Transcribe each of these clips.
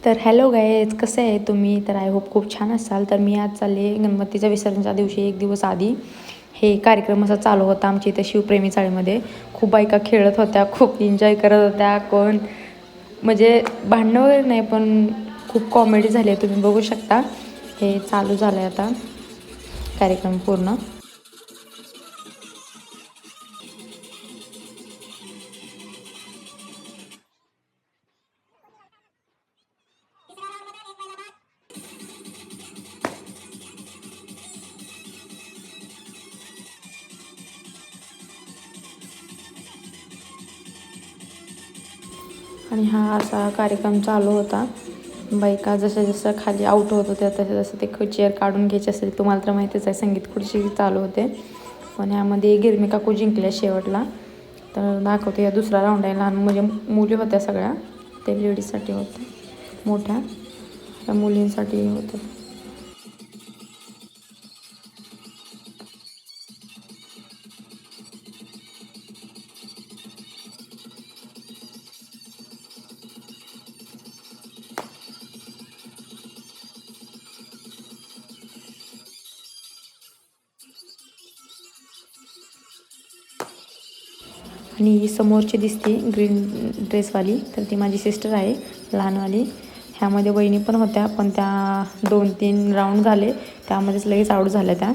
तर hello guys, कसे आहे तुम्ही? तर आय होप खूप छान असाल. तर मी आज चालले गणपतीच्या विसर्जनाच्या दिवशी एक दिवस आधी. हे कार्यक्रम असा चालू होता आमच्या इथं शिवप्रेमी चाळीमध्ये. खूप बायका खेळत होत्या, खूप एन्जॉय करत होत्या. कोण म्हणजे भांडणं वगैरे नाही, पण खूप कॉमेडी झाली आहे, तुम्ही बघू शकता. हे चालू झालं आहे आता कार्यक्रम पूर्ण. आणि हा असा कार्यक्रम चालू होता. बायका जसं जसं खाली आउट होत होत्या तसं जसं ते चेअर काढून घ्यायचे असेल. तुम्हाला तर माहितीच आहे, संगीत खुर्ची चालू होते. पण यामध्ये गिरमी काकू जिंकल्या शेवटला. तर दाखवते या दुसरा राऊंड आहे. लहान म्हणजे मुली होत्या सगळ्या, ते लेडीजसाठी होत्या, मोठ्या त्या मुलींसाठी होतं. आणि समोरची दिसते ग्रीन ड्रेसवाली, तर ती माझी सिस्टर आहे लहानवाली. ह्यामध्ये वहिनी पण होत्या, पण त्या 2-3 राऊंड झाले त्यामध्येच लगेच आऊट झाल्या त्या.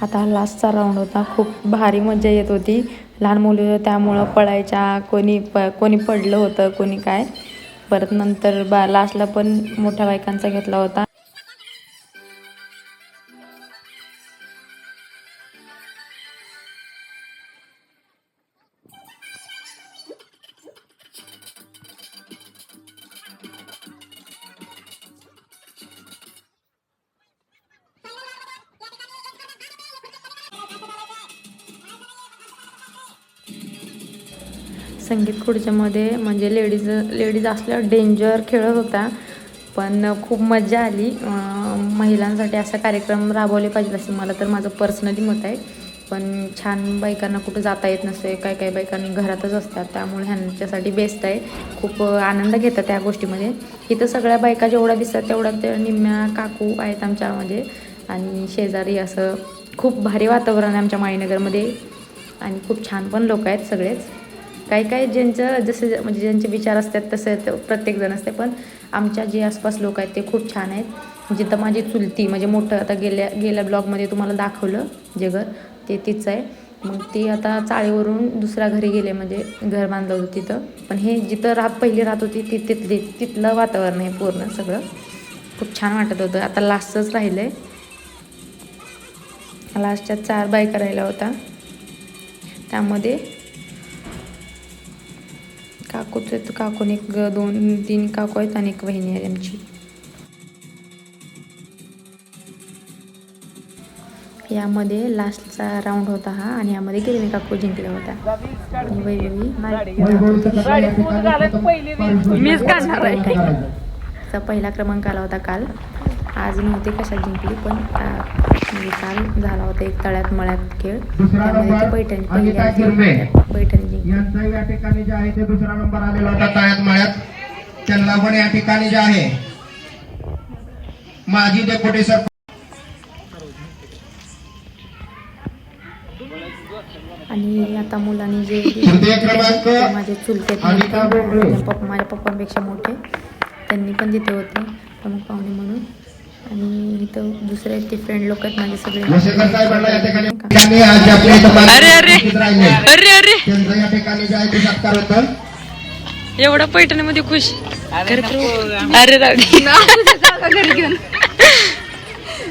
आता हा लास्टचा राऊंड होता. खूप भारी मजा येत होती. लहान मुली त्यामुळं पळायच्या, कोणी पडलं होतं, कोणी काय. परत नंतर लास्टला पण मोठ्या बायकांचा घेतला होता. संगीत खुर्च्यामध्ये म्हणजे लेडीज असल्यावर डेंजर खेळत होत्या, पण खूप मजा आली. महिलांसाठी असा कार्यक्रम राबवले पाहिजे असं मला तर माझं पर्सनली मत आहे. पण छान बायकांना कुठं जाता येत नसते, काही बायकांनी घरातच असतात, त्यामुळे ह्यांच्यासाठी बेस्ट आहे. खूप आनंद घेतात त्या गोष्टीमध्ये. इथं सगळ्या बायका जेवढ्या दिसतात तेवढ्या त्या निम्म्या काकू आहेत आमच्यामध्ये. आणि शेजारी असं खूप भारी वातावरण आहे आमच्या माळीनगरमध्ये. आणि खूप छान पण लोक आहेत सगळेच. काही ज्यांचं जसं म्हणजे ज्यांचे विचार असतात तसं प्रत्येकजण असते, पण आमच्या जे आसपास लोक आहेत ते खूप छान आहेत. जिथं माझी चुलती म्हणजे मोठं आता गेल्या ब्लॉगमध्ये तुम्हाला दाखवलं जे घर ते तिचं आहे. मग ती आता चाळीवरून दुसऱ्या घरी गेले, म्हणजे घर बांधलं होतं तिथं. पण हे जिथं पहिली राहत होती तिथलं वातावरण आहे पूर्ण सगळं. खूप छान वाटत होतं. आता लास्टच राहिलं आहे. लास्टच्या 4 बायका राहिल्या होत्या. त्यामध्ये काकून एक 2-3 काकू आहेत आणि एक वहिनी आहे आमची. यामध्ये लास्टचा राऊंड होता हा, आणि यामध्ये गिरवी काकू जिंकल्या होत्या. आणि मीच काढणार आहे. पहिला क्रमांक आला होता काल. आज नव्हते कशा जिंकली, पण म्हणजे काल झाला होता एक तळ्यात मळ्यात खेळ. त्यामध्ये ती पैठणी जिंकली. या ठिकाणी जे आहे ते दुसरा नंबर आलेला होता तळ्यात मळ्यात. त्यांना पण या ठिकाणी जे आहे माझी डेप्युटी सर. आणि आता मुलांनी जे माझे चुलते माझ्या पप्पांपेक्षा मोठे, त्यांनी पण तिथे होते प्रमुख पाहुणे म्हणून. आणि इथं दुसरे ते फ्रेंड लोक आहेत माझे सगळे. एवढा पैठणीमध्ये खुश. अरे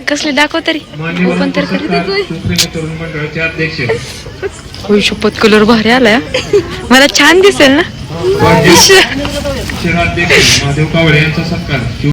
कसले दाखव तरी ओपन तर होई. शपथ कलर भारी आलाय, मला छान दिसेल ना.